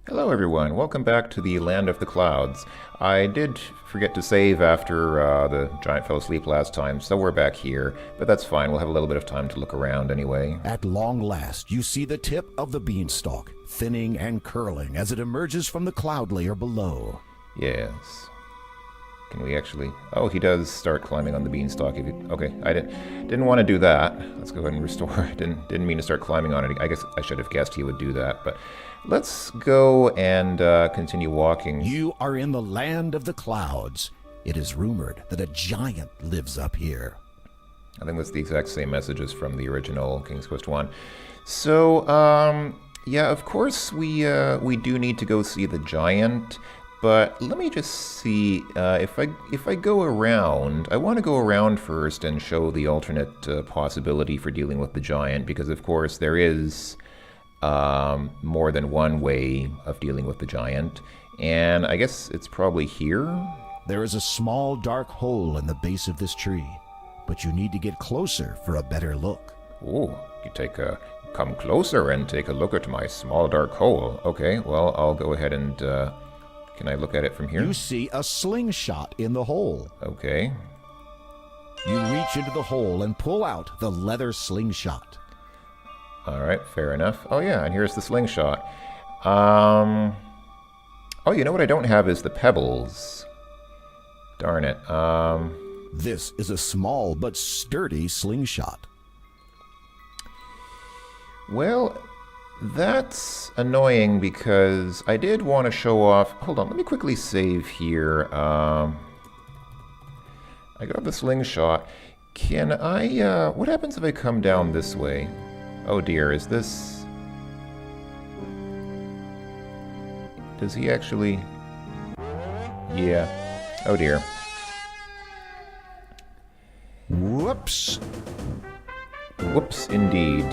Hello everyone, welcome back to the Land of the Clouds. I did forget to save after the giant fell asleep last time, so we're back here, but that's fine, we'll have a little bit of time to look around anyway. At long last, you see the tip of the beanstalk, thinning and curling as it emerges from the cloud layer below. Yes. Can we actually... Oh, he does start climbing on the beanstalk. If you... Okay, I didn't want to do that. Let's go ahead and restore. Didn't mean to start climbing on it. I guess I should have guessed he would do that, but... Let's go and continue walking. You are in the land of the clouds. It is rumored that a giant lives up here. I think that's the exact same messages from the original King's Quest 1. So, yeah, of course we do need to go see the giant, but let me just see if I go around. I want to go around first and show the alternate possibility for dealing with the giant, because of course there is more than one way of dealing with the giant, and I guess it's probably here. There is a small dark hole in the base of this tree, but you need to get closer for a better look. Oh, come closer and take a look at my small dark hole. Okay, well, I'll go ahead and can I look at it from here? You see a slingshot in the hole. Okay. You reach into the hole and pull out the leather slingshot. Alright, fair enough. Oh yeah, and here's the slingshot. Oh, you know what I don't have is the pebbles. Darn it. This is a small but sturdy slingshot. Well, that's annoying because I did want to show off... Hold on, let me quickly save here. I got the slingshot. Can I... what happens if I come down this way? Oh dear, is this... Does he actually... Yeah. Oh dear. Whoops. Whoops, indeed.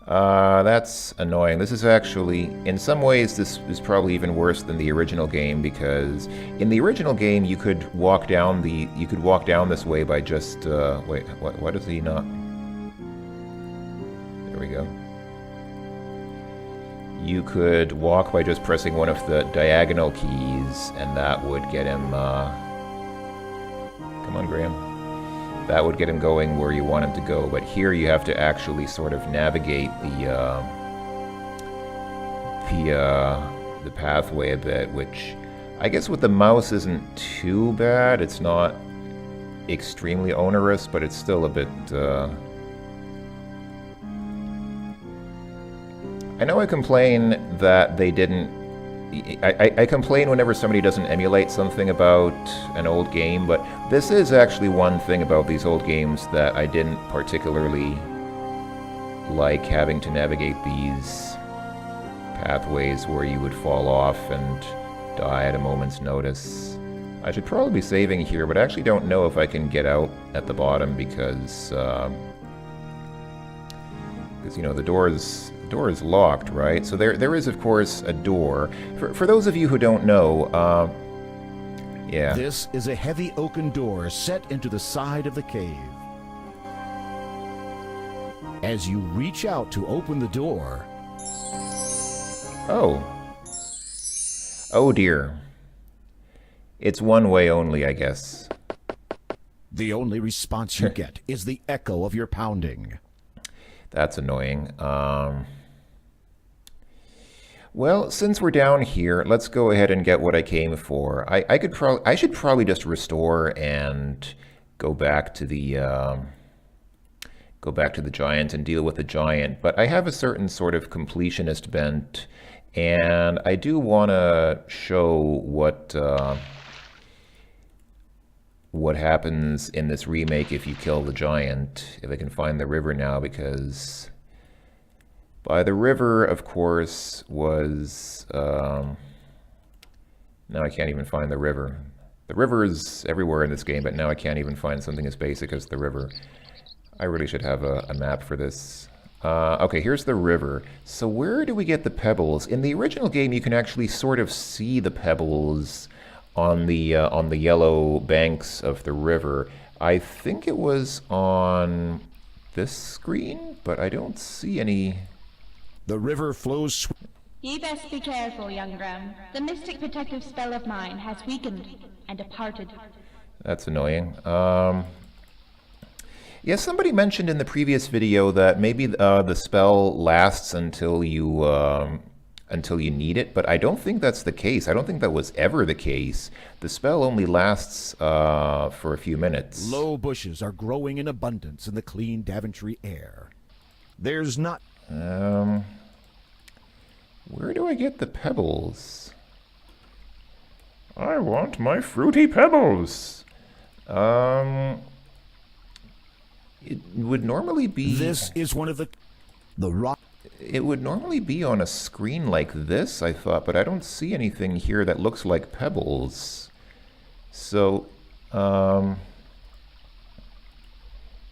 That's annoying. This is actually... In some ways, this is probably even worse than the original game, because in the original game, you could walk down this way by just... wait, what does he not... There we go. You could walk by just pressing one of the diagonal keys, and that would get him, Come on, Graham. That would get him going where you want him to go, but here you have to actually sort of navigate the pathway a bit, which I guess with the mouse isn't too bad. It's not extremely onerous, but it's still a bit, I know I complain that they didn't... I complain whenever somebody doesn't emulate something about an old game, but this is actually one thing about these old games that I didn't particularly like, having to navigate these pathways where you would fall off and die at a moment's notice. I should probably be saving here, but I actually don't know if I can get out at the bottom because you know, the door is locked, right? So there is, of course, a door. For those of you who don't know, yeah. This is a heavy oaken door set into the side of the cave. As you reach out to open the door... Oh. Oh dear. It's one way only, I guess. The only response you get is the echo of your pounding. That's annoying. Well, since we're down here, let's go ahead and get what I came for. I should probably just restore and go back to the giant and deal with the giant. But I have a certain sort of completionist bent, and I do want to show what happens in this remake if you kill the giant. If I can find the river now, because by the river, of course, was... now I can't even find the river. The river is everywhere in this game, but now I can't even find something as basic as the river. I really should have a map for this. Okay, here's the river. So where do we get the pebbles? In the original game, you can actually sort of see the pebbles on the yellow banks of the river. I think it was on this screen, but I don't see any... The river flows... Ye best be careful, young Graham. The mystic protective spell of mine has weakened and departed. That's annoying. Yeah, somebody mentioned in the previous video that maybe the spell lasts until you need it, but I don't think that's the case. I don't think that was ever the case. The spell only lasts for a few minutes. Low bushes are growing in abundance in the clean Daventry air. There's not... Where do I get the pebbles? I want my fruity pebbles. It would normally be... This is one of the rock... It would normally be on a screen like this, I thought, but I don't see anything here that looks like pebbles. So, am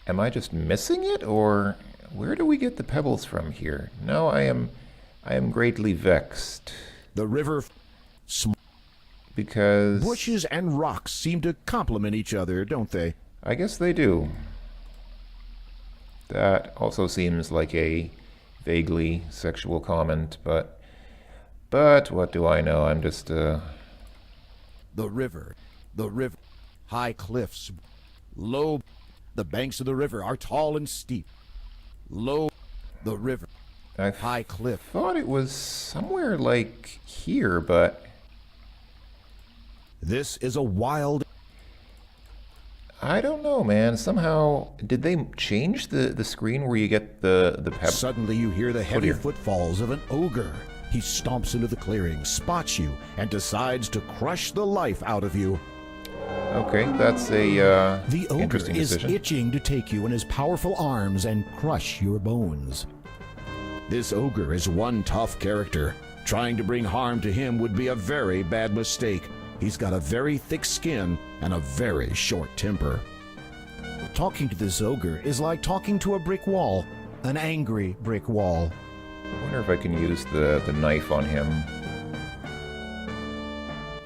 I just missing it, or where do we get the pebbles from here? No, I am greatly vexed. The river... Because... Bushes and rocks seem to complement each other, don't they? I guess they do. That also seems like a vaguely sexual comment, but what do I know? I'm just, The river, high cliffs, low... The banks of the river are tall and steep. Low... The river, high cliff. Thought it was somewhere like here, but... This is a wild... I don't know, man. Somehow, did they change the screen where you get the pebbles? Suddenly you hear the heavy footfalls of an ogre. He stomps into the clearing, spots you, and decides to crush the life out of you. Okay, that's a The ogre interesting is decision. itching to take you in his powerful arms and crush your bones. This ogre is one tough character. Trying to bring harm to him would be a very bad mistake. He's got a very thick skin and a very short temper. Talking to this ogre is like talking to a brick wall, an angry brick wall. I wonder if I can use the knife on him.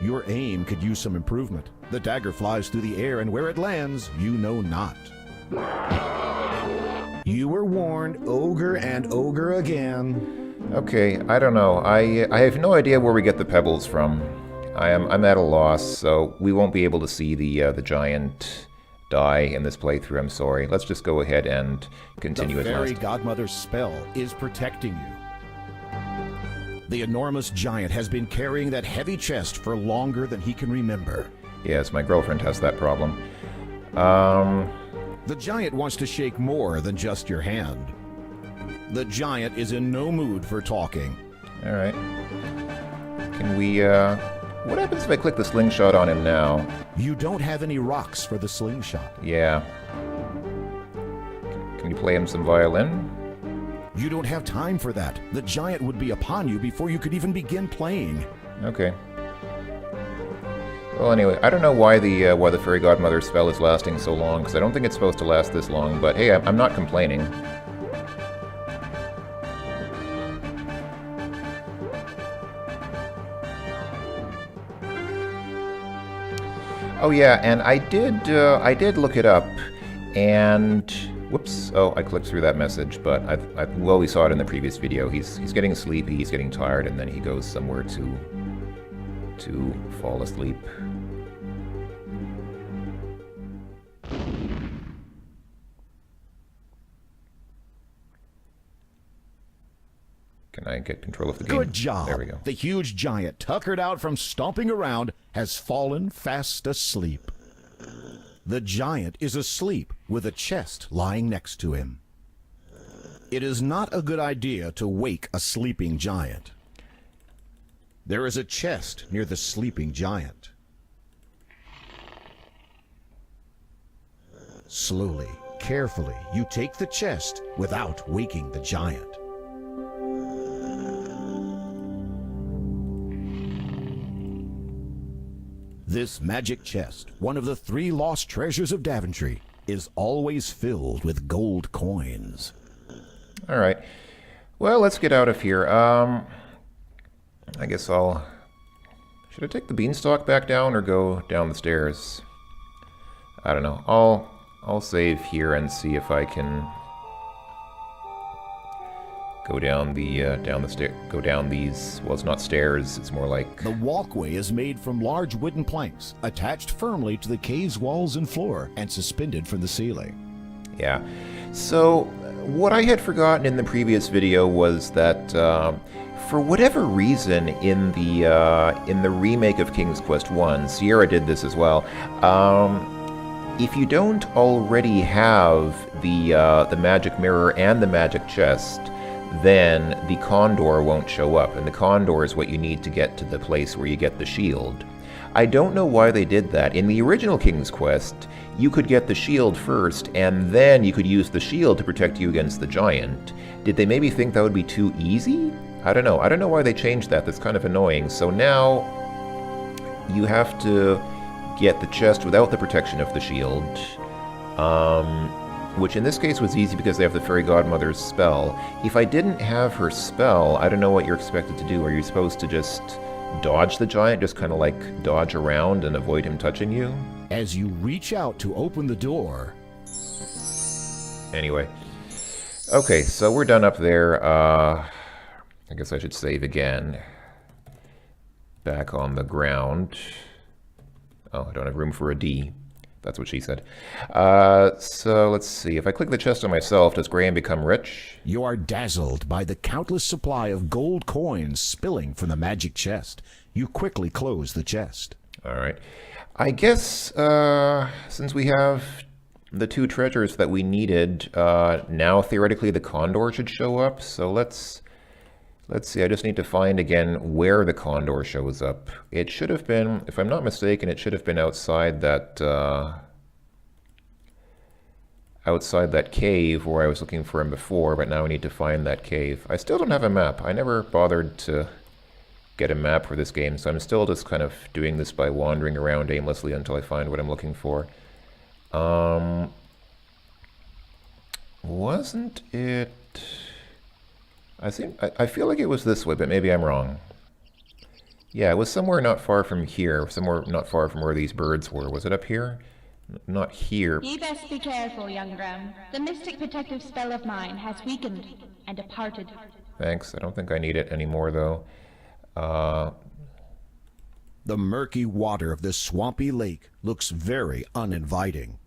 Your aim could use some improvement. The dagger flies through the air, and where it lands, you know not. You were warned, ogre and ogre again. Okay, I don't know. I have no idea where we get the pebbles from. I'm at a loss, so we won't be able to see the giant die in this playthrough. I'm sorry. Let's just go ahead and continue The as fairy last. godmother's spell is protecting you. The enormous giant has been carrying that heavy chest for longer than he can remember. Yes, my girlfriend has that problem. The giant wants to shake more than just your hand. The giant is in no mood for talking. All right. Can we? What happens if I click the slingshot on him now? You don't have any rocks for the slingshot. Yeah. Can you play him some violin? You don't have time for that. The giant would be upon you before you could even begin playing. Okay. Well, anyway, I don't know why the fairy godmother spell is lasting so long, because I don't think it's supposed to last this long. But hey, I'm not complaining. Oh yeah, and I did look it up, and whoops! Oh, I clicked through that message, but well, we saw it in the previous video. He's getting sleepy, he's getting tired, and then he goes somewhere to fall asleep. Can I get control of the game? Good job. There we go. The huge giant, tuckered out from stomping around, has fallen fast asleep. The giant is asleep with a chest lying next to him. It is not a good idea to wake a sleeping giant. There is a chest near the sleeping giant. Slowly, carefully, you take the chest without waking the giant. This magic chest, one of the 3 lost treasures of Daventry, is always filled with gold coins. All right. Well, let's get out of here. I guess I'll... Should I take the beanstalk back down or go down the stairs? I don't know. I'll save here and see if I can go down go down these, well, it's not stairs, it's more like... The walkway is made from large wooden planks, attached firmly to the cave's walls and floor, and suspended from the ceiling. Yeah. So, what I had forgotten in the previous video was that, for whatever reason, in the remake of King's Quest I, Sierra did this as well, if you don't already have the magic mirror and the magic chest, then the Condor won't show up, and the Condor is what you need to get to the place where you get the shield. I don't know why they did that. In the original King's Quest, you could get the shield first, and then you could use the shield to protect you against the giant. Did they maybe think that would be too easy? I don't know. I don't know why they changed that. That's kind of annoying. So now you have to get the chest without the protection of the shield. Which in this case was easy because they have the Fairy Godmother's spell. If I didn't have her spell, I don't know what you're expected to do. Are you supposed to just dodge the giant, just kind of like dodge around and avoid him touching you? As you reach out to open the door... Anyway. Okay, so we're done up there. I guess I should save again. Back on the ground. Oh, I don't have room for a D. That's what she said. So let's see. If I click the chest on myself, does Graham become rich? You are dazzled by the countless supply of gold coins spilling from the magic chest. You quickly close the chest. All right. I guess since we have the two treasures that we needed, now theoretically the Condor should show up. So let's see. I just need to find again where the Condor shows up. It should have been, if I'm not mistaken, it should have been outside that cave where I was looking for him before, but now I need to find that cave. I still don't have a map. I never bothered to get a map for this game, so I'm still just kind of doing this by wandering around aimlessly until I find what I'm looking for. Wasn't it... I feel like it was this way, but maybe I'm wrong. Yeah, it was somewhere not far from here, somewhere not far from where these birds were. Was it up here? Not here. Ye best be careful, young Graham. The mystic protective spell of mine has weakened and departed. Thanks. I don't think I need it anymore, though. The murky water of this swampy lake looks very uninviting.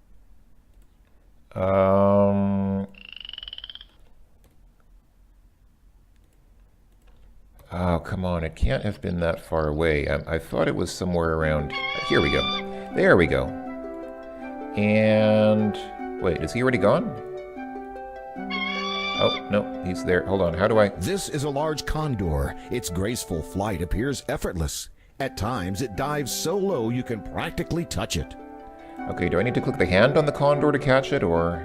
Oh, come on. It can't have been that far away. I thought it was somewhere around... Here we go. There we go. And... Wait, is he already gone? Oh, no, he's there. Hold on, how do I... This is a large condor. Its graceful flight appears effortless. At times, it dives so low you can practically touch it. Okay, do I need to click the hand on the condor to catch it, or...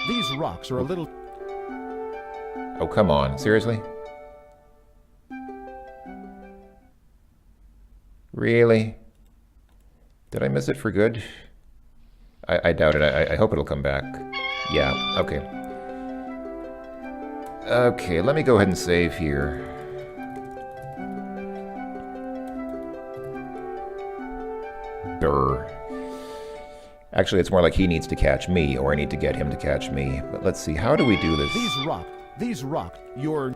These rocks are a little... Oh, come on. Seriously? Really? Did I miss it for good? I doubt it. I hope it'll come back. Yeah, okay. Okay, let me go ahead and save here. Durr. Actually, it's more like he needs to catch me, or I need to get him to catch me. But let's see, how do we do this? These rock, you're...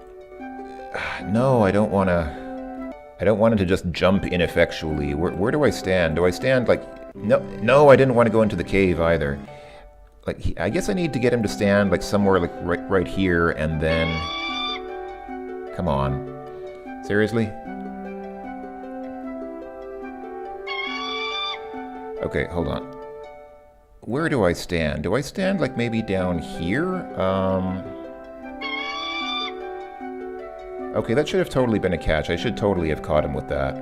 No, I don't want to... I don't want him to just jump ineffectually. Where do I stand? Do I stand like... No, I didn't want to go into the cave either. Like, I guess I need to get him to stand like somewhere like right here, and then... Come on. Seriously? Okay, hold on. Where do I stand? Do I stand like maybe down here? Okay, that should have totally been a catch. I should totally have caught him with that.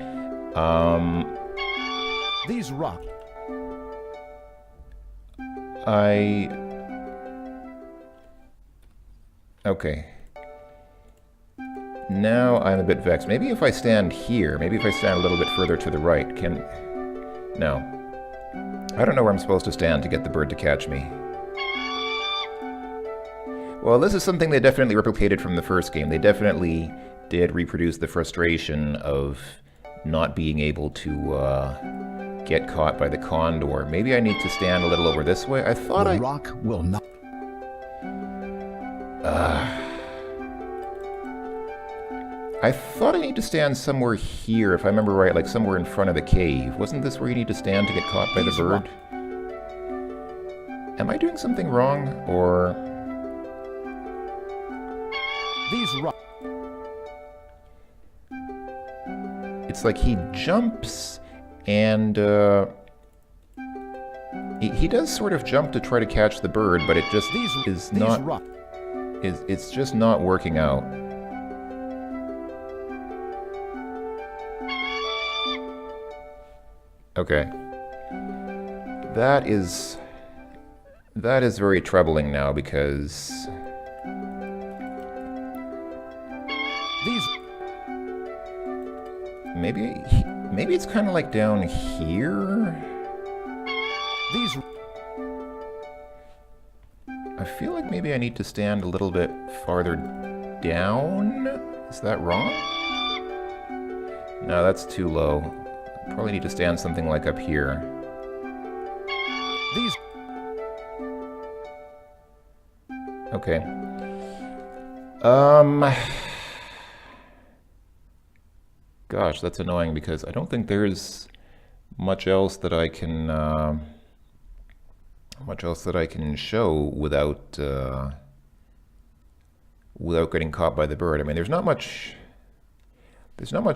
These rock. Okay. Now I'm a bit vexed. Maybe if I stand here, maybe if I stand a little bit further to the right, No. I don't know where I'm supposed to stand to get the bird to catch me. Well, this is something they definitely replicated from the first game. They definitely did reproduce the frustration of not being able to get caught by the Condor. Maybe I need to stand a little over this way. I thought the rock will not... I thought I need to stand somewhere here, if I remember right, like somewhere in front of the cave. Wasn't this where you need to stand to get caught by the bird? Am I doing something wrong, or... It's like he jumps, and he does sort of jump to try to catch the bird, but it just is not... It's just not working out. Okay. That is very troubling now, because maybe it's kind of like down here. I feel like maybe I need to stand a little bit farther down. Is that wrong? No, that's too low. Probably need to stand something like up here. Okay. Gosh, that's annoying, because I don't think there's much else that I can show without without getting caught by the bird. I mean, there's not much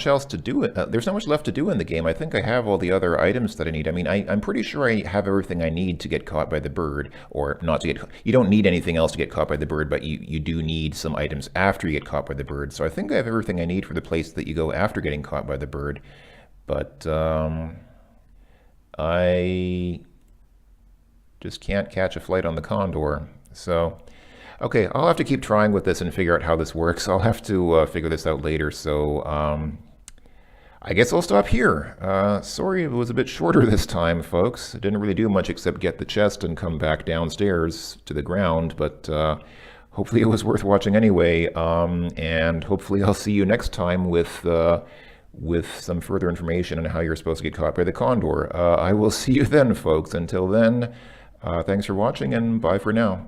else to do. There's not much left to do in the game. I think I have all the other items that I need. I mean, I'm pretty sure I have everything I need to get caught by the bird, or not to get... You don't need anything else to get caught by the bird, but you do need some items after you get caught by the bird. So I think I have everything I need for the place that you go after getting caught by the bird. But I just can't catch a flight on the Condor. So... Okay, I'll have to keep trying with this and figure out how this works. I'll have to figure this out later, so I guess I'll stop here. Sorry it was a bit shorter this time, folks. I didn't really do much except get the chest and come back downstairs to the ground, but hopefully it was worth watching anyway, and hopefully I'll see you next time with some further information on how you're supposed to get caught by the Condor. I will see you then, folks. Until then, thanks for watching, and bye for now.